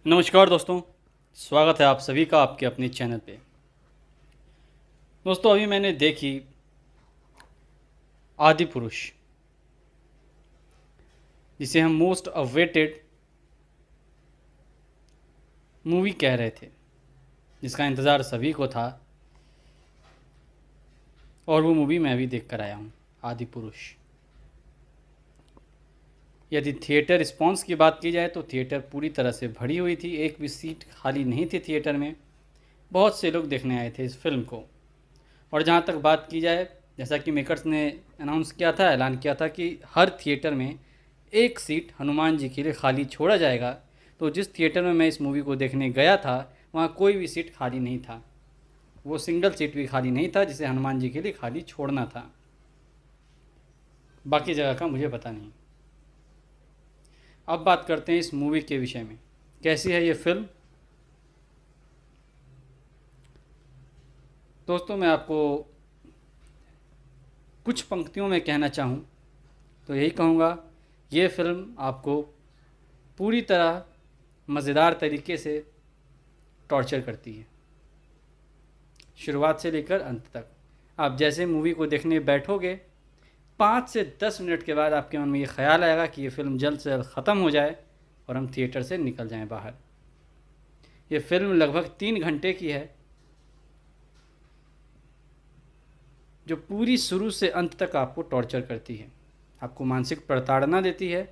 नमस्कार दोस्तों, स्वागत है आप सभी का आपके अपने चैनल पे। दोस्तों, अभी मैंने देखी आदि पुरुष, जिसे हम मोस्ट अवेटेड मूवी कह रहे थे, जिसका इंतज़ार सभी को था, और वो मूवी मैं भी देख कर आया हूँ, आदि पुरुष। यदि थिएटर रिस्पॉन्स की बात की जाए तो थिएटर पूरी तरह से भरी हुई थी, एक भी सीट खाली नहीं थी थिएटर में। बहुत से लोग देखने आए थे इस फिल्म को। और जहाँ तक बात की जाए, जैसा कि मेकर्स ने अनाउंस किया था, ऐलान किया था कि हर थिएटर में एक सीट हनुमान जी के लिए खाली छोड़ा जाएगा। तो जिस थिएटर में मैं इस मूवी को देखने गया था, वहाँ कोई भी सीट खाली नहीं था। वो सिंगल सीट भी खाली नहीं था जिसे हनुमान जी के लिए खाली छोड़ना था। बाकी जगह का मुझे पता नहीं। अब बात करते हैं इस मूवी के विषय में, कैसी है ये फिल्म। दोस्तों, मैं आपको कुछ पंक्तियों में कहना चाहूँ तो यही कहूँगा, ये फिल्म आपको पूरी तरह मज़ेदार तरीके से टॉर्चर करती है, शुरुआत से लेकर अंत तक। आप जैसे मूवी को देखने बैठोगे, 5 से 10 मिनट के बाद आपके मन में ये ख्याल आएगा कि ये फ़िल्म जल्द से जल्द ख़त्म हो जाए और हम थिएटर से निकल जाएं बाहर। ये फिल्म लगभग 3 घंटे की है, जो पूरी शुरू से अंत तक आपको टॉर्चर करती है, आपको मानसिक प्रताड़ना देती है,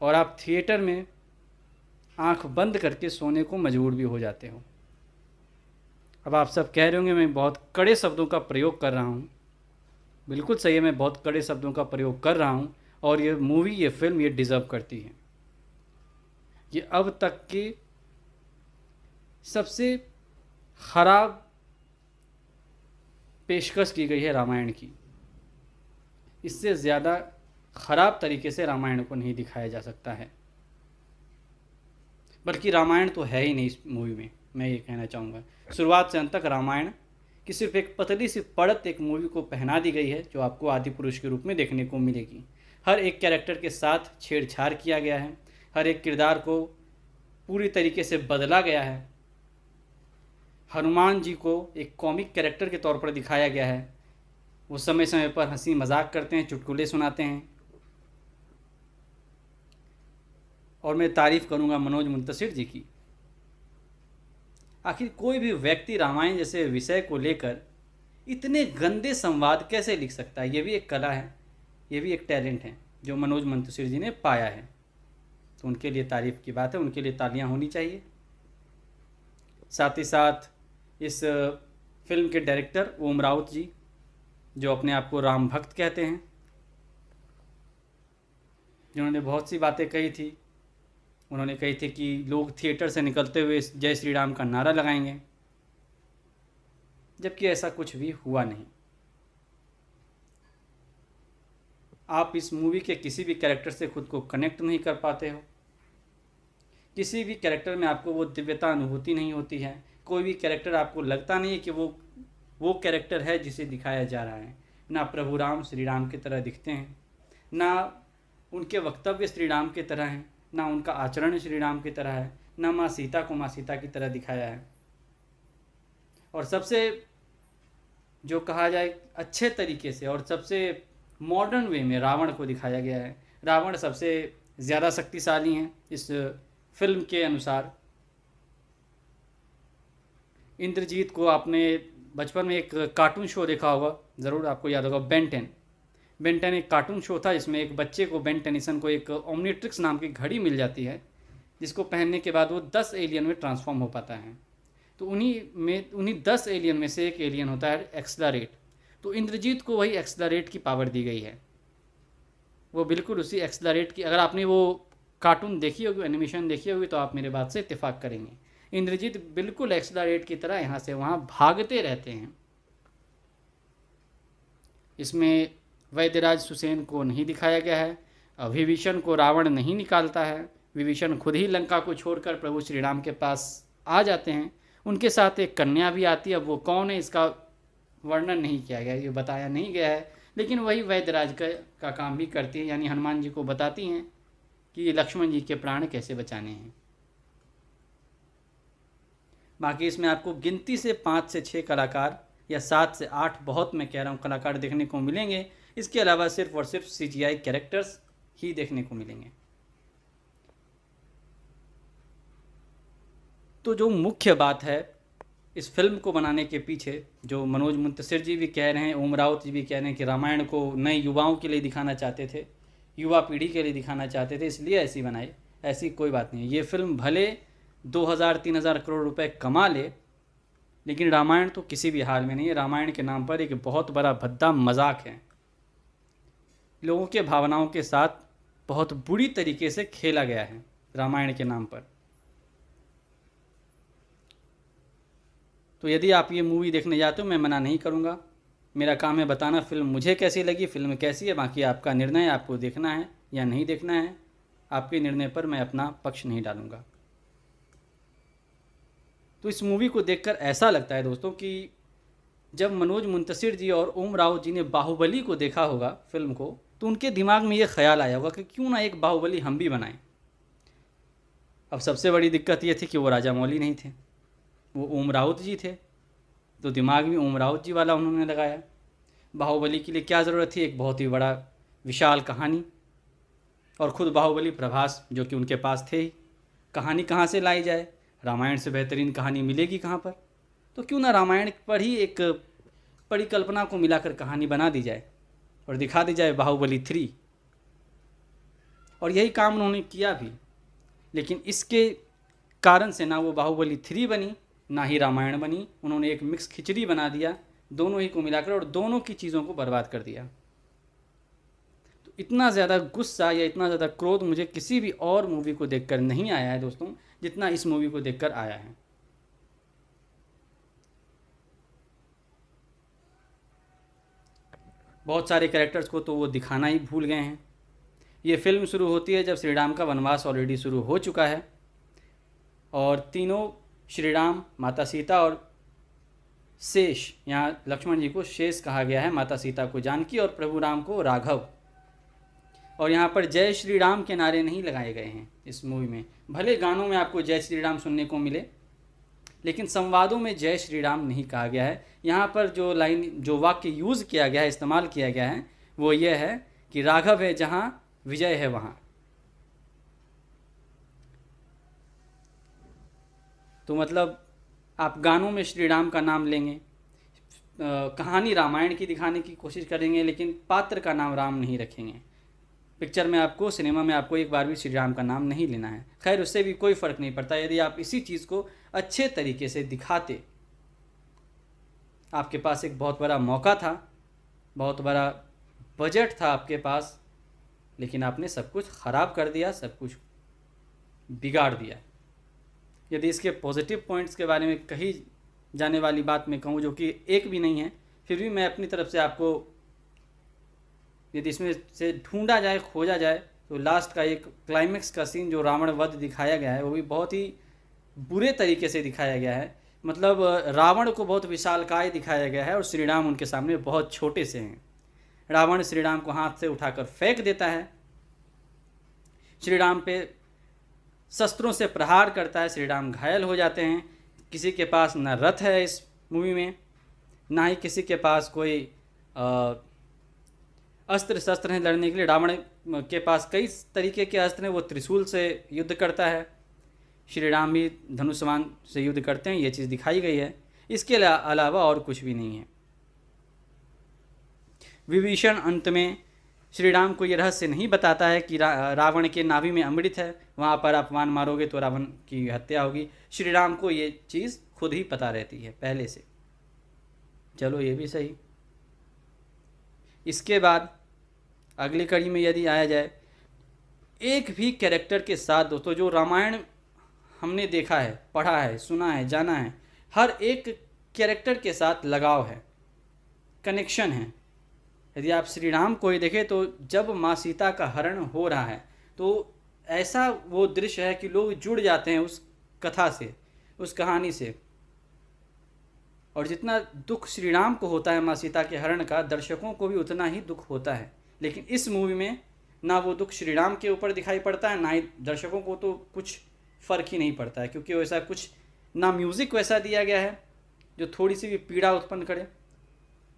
और आप थिएटर में आंख बंद करके सोने को मजबूर भी हो जाते हो। अब आप सब कह रहे होंगे मैं बहुत कड़े शब्दों का प्रयोग कर रहा हूँ। बिल्कुल सही है, मैं बहुत कड़े शब्दों का प्रयोग कर रहा हूँ, और ये मूवी, ये फिल्म, ये डिज़र्व करती है। ये अब तक की सबसे ख़राब पेशकश की गई है रामायण की। इससे ज़्यादा ख़राब तरीके से रामायण को नहीं दिखाया जा सकता है। बल्कि रामायण तो है ही नहीं इस मूवी में, मैं ये कहना चाहूँगा। शुरुआत से अंत तक रामायण की सिर्फ एक पतली सी पड़त एक मूवी को पहना दी गई है, जो आपको आदि पुरुष के रूप में देखने को मिलेगी। हर एक कैरेक्टर के साथ छेड़छाड़ किया गया है, हर एक किरदार को पूरी तरीके से बदला गया है। हनुमान जी को एक कॉमिक कैरेक्टर के तौर पर दिखाया गया है। वो समय समय पर हंसी मजाक करते हैं, चुटकुले सुनाते हैं। और मैं तारीफ़ करूँगा मनोज मुंतशिर जी की। आखिर कोई भी व्यक्ति रामायण जैसे विषय को लेकर इतने गंदे संवाद कैसे लिख सकता है? ये भी एक कला है, ये भी एक टैलेंट है जो मनोज मुंतशिर जी ने पाया है। तो उनके लिए तारीफ़ की बात है, उनके लिए तालियां होनी चाहिए। साथ ही साथ इस फिल्म के डायरेक्टर ओम राउत जी, जो अपने आप को राम भक्त कहते हैं, जिन्होंने बहुत सी बातें कही थी। उन्होंने कही थी कि लोग थिएटर से निकलते हुए जय श्री राम का नारा लगाएंगे, जबकि ऐसा कुछ भी हुआ नहीं। आप इस मूवी के किसी भी कैरेक्टर से खुद को कनेक्ट नहीं कर पाते हो। किसी भी कैरेक्टर में आपको वो दिव्यता अनुभूति नहीं होती है। कोई भी कैरेक्टर आपको लगता नहीं है कि वो कैरेक्टर है जिसे दिखाया जा रहा है। ना प्रभु राम श्री राम की तरह दिखते हैं, ना उनके वक्तव्य श्री राम की तरह हैं, ना उनका आचरण श्री राम की तरह है, ना माँ सीता को माँ सीता की तरह दिखाया है। और सबसे जो कहा जाए अच्छे तरीके से और सबसे मॉडर्न वे में रावण को दिखाया गया है। रावण सबसे ज़्यादा शक्तिशाली हैं इस फिल्म के अनुसार। इंद्रजीत को आपने बचपन में एक कार्टून शो देखा होगा, ज़रूर आपको याद होगा, बेन 10। बेन 10 एक कार्टून शो था जिसमें एक बच्चे को, बेन टेनिसन को, एक ओमनीट्रिक्स नाम की घड़ी मिल जाती है, जिसको पहनने के बाद वो 10 एलियन में ट्रांसफॉर्म हो पाता है। तो उन्हीं 10 एलियन में से एक एलियन होता है एक्सलरेट। तो इंद्रजीत को वही एक्सलरेट की पावर दी गई है। वो बिल्कुल उसी एक्सलरेट की, अगर आपने वो कार्टून देखी होगी, एनिमेशन देखी होगी, तो आप मेरे बात से इत्तेफाक करेंगे। इंद्रजीत बिल्कुल एक्सलरेट की तरह यहाँ से वहाँ भागते रहते हैं। इसमें वैद्यराज सुसेन को नहीं दिखाया गया है। विभीषण को रावण नहीं निकालता है। विभीषण खुद ही लंका को छोड़कर प्रभु श्री राम के पास आ जाते हैं। उनके साथ एक कन्या भी आती है। अब वो कौन है इसका वर्णन नहीं किया गया, ये बताया नहीं गया है, लेकिन वही वैद्यराज का काम भी करती है, यानी हनुमान जी को बताती हैं कि लक्ष्मण जी के प्राण कैसे बचाने हैं। बाकी इसमें आपको गिनती से 5 से 6 कलाकार या 7 से 8, बहुत मैं कह रहा हूँ, कलाकार देखने को मिलेंगे। इसके अलावा सिर्फ और सिर्फ CGI कैरेक्टर्स ही देखने को मिलेंगे। तो जो मुख्य बात है इस फिल्म को बनाने के पीछे, जो मनोज मुंतशिर जी भी कह रहे हैं, ओम राउत जी भी कह रहे हैं कि रामायण को नए युवाओं के लिए दिखाना चाहते थे, युवा पीढ़ी के लिए दिखाना चाहते थे, इसलिए ऐसी बनाई। ऐसी कोई बात नहीं है। ये फिल्म भले 2000-3000 करोड़ रुपए कमा ले, लेकिन रामायण तो किसी भी हाल में नहीं है। रामायण के नाम पर एक बहुत बड़ा भद्दा मजाक है। लोगों के भावनाओं के साथ बहुत बुरी तरीके से खेला गया है रामायण के नाम पर। तो यदि आप ये मूवी देखने जाते हो, मैं मना नहीं करूँगा। मेरा काम है बताना फिल्म मुझे कैसी लगी, फिल्म कैसी है। बाकी आपका निर्णय, आपको देखना है या नहीं देखना है, आपके निर्णय पर मैं अपना पक्ष नहीं डालूँगा। तो इस मूवी को देखकर ऐसा लगता है दोस्तों कि जब मनोज मुंतशिर जी और ओम राउत जी ने बाहुबली को देखा होगा फिल्म को, तो उनके दिमाग में ये ख्याल आया होगा कि क्यों ना एक बाहुबली हम भी बनाएं। अब सबसे बड़ी दिक्कत ये थी कि वो राजा मौली नहीं थे, वो ओम राउत जी थे, तो दिमाग में ओम राउत जी वाला उन्होंने लगाया। बाहुबली के लिए क्या ज़रूरत थी, एक बहुत ही बड़ा विशाल कहानी, और ख़ुद बाहुबली प्रभास जो कि उनके पास थे ही। कहानी कहाँ से लाई जाए, रामायण से बेहतरीन कहानी मिलेगी कहाँ पर, तो क्यों ना रामायण पर ही एक परिकल्पना को मिलाकर कहानी बना दी जाए और दिखा दी जाए बाहुबली 3। और यही काम उन्होंने किया भी, लेकिन इसके कारण से ना वो बाहुबली 3 बनी, ना ही रामायण बनी। उन्होंने एक मिक्स खिचड़ी बना दिया, दोनों ही को मिलाकर, और दोनों की चीज़ों को बर्बाद कर दिया। तो इतना ज़्यादा गुस्सा या इतना ज़्यादा क्रोध मुझे किसी भी और मूवी को देखकर नहीं आया है दोस्तों, जितना इस मूवी को देखकर आया है। बहुत सारे कैरेक्टर्स को तो वो दिखाना ही भूल गए हैं। ये फिल्म शुरू होती है जब श्री राम का वनवास ऑलरेडी शुरू हो चुका है, और तीनों श्री राम, माता सीता और शेष, यहाँ लक्ष्मण जी को शेष कहा गया है, माता सीता को जानकी और प्रभु राम को राघव। और यहाँ पर जय श्री राम के नारे नहीं लगाए गए हैं इस मूवी में। भले गानों में आपको जय श्री राम सुनने को मिले, लेकिन संवादों में जय श्री राम नहीं कहा गया है। यहाँ पर जो लाइन, जो वाक्य यूज़ किया गया है, इस्तेमाल किया गया है, वो ये है कि राघव है जहाँ, विजय है वहाँ। तो मतलब आप गानों में श्री राम का नाम लेंगे, कहानी रामायण की दिखाने की कोशिश करेंगे, लेकिन पात्र का नाम राम नहीं रखेंगे। पिक्चर में आपको, सिनेमा में आपको एक बार भी श्री राम का नाम नहीं लेना है। खैर, उससे भी कोई फ़र्क नहीं पड़ता यदि आप इसी चीज़ को अच्छे तरीके से दिखाते। आपके पास एक बहुत बड़ा मौका था, बहुत बड़ा बजट था आपके पास, लेकिन आपने सब कुछ ख़राब कर दिया, सब कुछ बिगाड़ दिया। यदि इसके पॉजिटिव पॉइंट्स के बारे में कही जाने वाली बात मैं कहूँ, जो कि एक भी नहीं है, फिर भी मैं अपनी तरफ से आपको, यदि इसमें से ढूंढा जाए, खोजा जाए, तो लास्ट का एक क्लाइमेक्स का सीन जो रावण वध दिखाया गया है, वो भी बहुत ही बुरे तरीके से दिखाया गया है। मतलब रावण को बहुत विशालकाय दिखाया गया है और श्री राम उनके सामने बहुत छोटे से हैं। रावण श्री राम को हाथ से उठाकर फेंक देता है, श्री राम पे शस्त्रों से प्रहार करता है, श्री राम घायल हो जाते हैं। किसी के पास न रथ है इस मूवी में, ना ही किसी के पास कोई अस्त्र शस्त्र हैं लड़ने के लिए। रावण के पास कई तरीके के अस्त्र हैं, वो त्रिशूल से युद्ध करता है, श्री राम भी धनुष्यबाण से युद्ध करते हैं, ये चीज़ दिखाई गई है। इसके अलावा और कुछ भी नहीं है। विभीषण अंत में श्री राम को ये रहस्य नहीं बताता है कि रावण के नाभि में अमृत है, वहाँ पर आप वाण मारोगे तो रावण की हत्या होगी। श्री राम को ये चीज़ खुद ही पता रहती है पहले से। चलो ये भी सही। इसके बाद अगली कड़ी में यदि आया जाए, एक भी कैरेक्टर के साथ दोस्तों, जो रामायण हमने देखा है, पढ़ा है, सुना है, जाना है, हर एक कैरेक्टर के साथ लगाव है, कनेक्शन है। यदि आप श्री राम को ही देखें तो जब माँ सीता का हरण हो रहा है तो ऐसा वो दृश्य है कि लोग जुड़ जाते हैं उस कथा से, उस कहानी से। और जितना दुख श्री राम को होता है माँ सीता के हरण का, दर्शकों को भी उतना ही दुख होता है। लेकिन इस मूवी में ना वो दुख श्री राम के ऊपर दिखाई पड़ता है, ना ही दर्शकों को तो कुछ फ़र्क ही नहीं पड़ता है, क्योंकि वैसा कुछ ना म्यूज़िक वैसा दिया गया है जो थोड़ी सी भी पीड़ा उत्पन्न करे,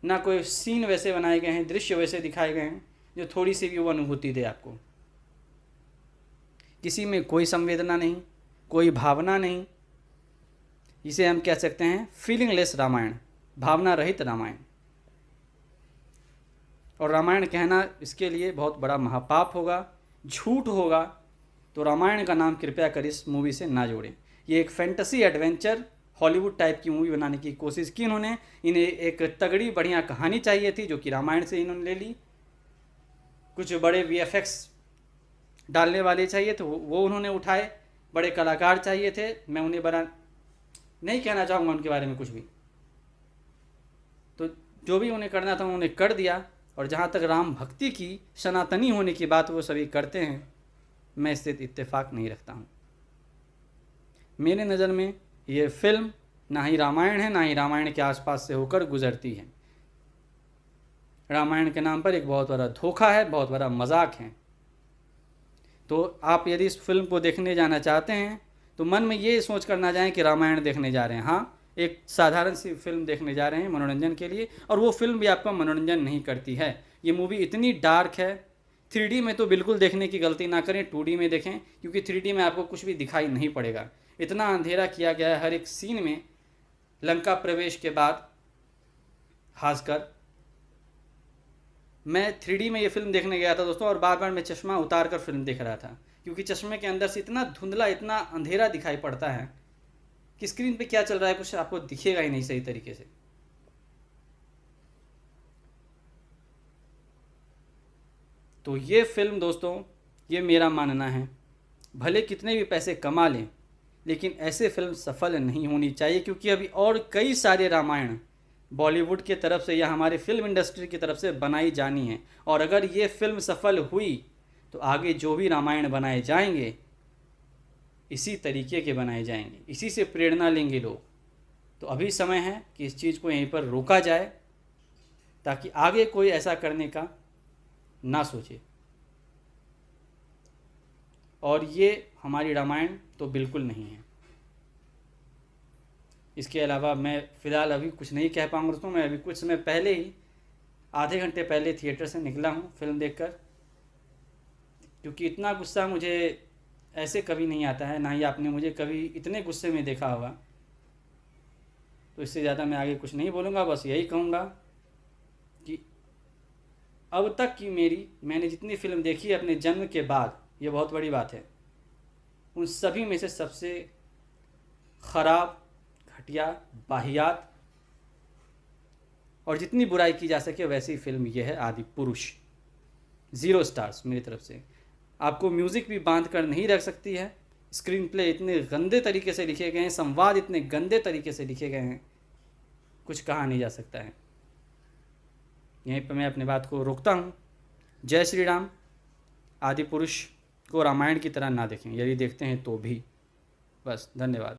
ना कोई सीन वैसे बनाए गए हैं, दृश्य वैसे दिखाए गए हैं जो थोड़ी सी भी वो अनुभूति दे आपको। किसी में कोई संवेदना नहीं, कोई भावना नहीं। इसे हम कह सकते हैं फीलिंगलेस रामायण, भावना रहित रामायण। और रामायण कहना इसके लिए बहुत बड़ा महापाप होगा, झूठ होगा। तो रामायण का नाम कृपया कर इस मूवी से ना जोड़ें। ये एक फैंटेसी एडवेंचर हॉलीवुड टाइप की मूवी बनाने की कोशिश की इन्होंने। इन्हें एक तगड़ी बढ़िया कहानी चाहिए थी जो कि रामायण से इन्होंने ले ली। कुछ बड़े वीएफएक्स डालने वाले चाहिए थे, वो उन्होंने उठाए। बड़े कलाकार चाहिए थे, मैं उन्हें बड़ा नहीं कहना चाहूँगा उनके बारे में कुछ भी। तो जो भी उन्हें करना था उन्होंने कर दिया। और जहाँ तक राम भक्ति की सनातनी होने की बात वो सभी करते हैं, मैं इससे इत्तेफाक नहीं रखता हूँ। मेरे नज़र में ये फिल्म ना ही रामायण है, ना ही रामायण के आसपास से होकर गुजरती है। रामायण के नाम पर एक बहुत बड़ा धोखा है, बहुत बड़ा मजाक है। तो आप यदि इस फिल्म को देखने जाना चाहते हैं तो मन में ये सोच कर ना जाएं कि रामायण देखने जा रहे हैं। हाँ, एक साधारण सी फिल्म देखने जा रहे हैं मनोरंजन के लिए, और वो फिल्म भी आपका मनोरंजन नहीं करती है। ये मूवी इतनी डार्क है, 3D में तो बिल्कुल देखने की गलती ना करें, 2D में देखें, क्योंकि 3D में आपको कुछ भी दिखाई नहीं पड़ेगा। इतना अंधेरा किया गया है हर एक सीन में। लंका प्रवेश के बाद खासकर मैं 3D में ये फिल्म देखने गया था दोस्तों, और बार बार मैं चश्मा उतार कर फिल्म देख रहा था, क्योंकि चश्मे के अंदर से इतना धुंधला, इतना अंधेरा दिखाई पड़ता है कि स्क्रीन पे क्या चल रहा है कुछ आपको दिखेगा ही नहीं सही तरीके से। तो ये फिल्म दोस्तों, ये मेरा मानना है, भले कितने भी पैसे कमा लें, लेकिन ऐसे फिल्म सफल नहीं होनी चाहिए, क्योंकि अभी और कई सारे रामायण बॉलीवुड की तरफ से या हमारे फिल्म इंडस्ट्री की तरफ से बनाई जानी है। और अगर ये फिल्म सफल हुई तो आगे जो भी रामायण बनाए जाएंगे इसी तरीके के बनाए जाएंगे, इसी से प्रेरणा लेंगे लोग। तो अभी समय है कि इस चीज़ को यहीं पर रोका जाए, ताकि आगे कोई ऐसा करने का ना सोचे। और ये हमारी रामायण तो बिल्कुल नहीं है। इसके अलावा मैं फ़िलहाल अभी कुछ नहीं कह पाऊँगा दोस्तों। मैं अभी कुछ समय पहले ही, आधे घंटे पहले थिएटर से निकला हूँ फिल्म देखकर, क्योंकि इतना गुस्सा मुझे ऐसे कभी नहीं आता है, ना ही आपने मुझे कभी इतने गुस्से में देखा होगा। तो इससे ज़्यादा मैं आगे कुछ नहीं बोलूँगा, बस यही कहूँगा कि अब तक की मैंने जितनी फिल्म देखी है अपने जन्म के बाद, ये बहुत बड़ी बात है, उन सभी में से सबसे ख़राब, घटिया, वाहियात और जितनी बुराई की जा सके वैसी फिल्म ये है आदि पुरुष। 0 स्टार्स मेरी तरफ से। आपको म्यूज़िक भी बांध कर नहीं रख सकती है। स्क्रीन प्ले इतने गंदे तरीके से लिखे गए हैं, संवाद इतने गंदे तरीके से लिखे गए हैं, कुछ कहा नहीं जा सकता है। यहीं पर मैं अपनी बात को रोकता हूँ। जय श्री राम। आदि पुरुष को रामायण की तरह ना देखें, यदि देखते हैं तो भी। बस, धन्यवाद।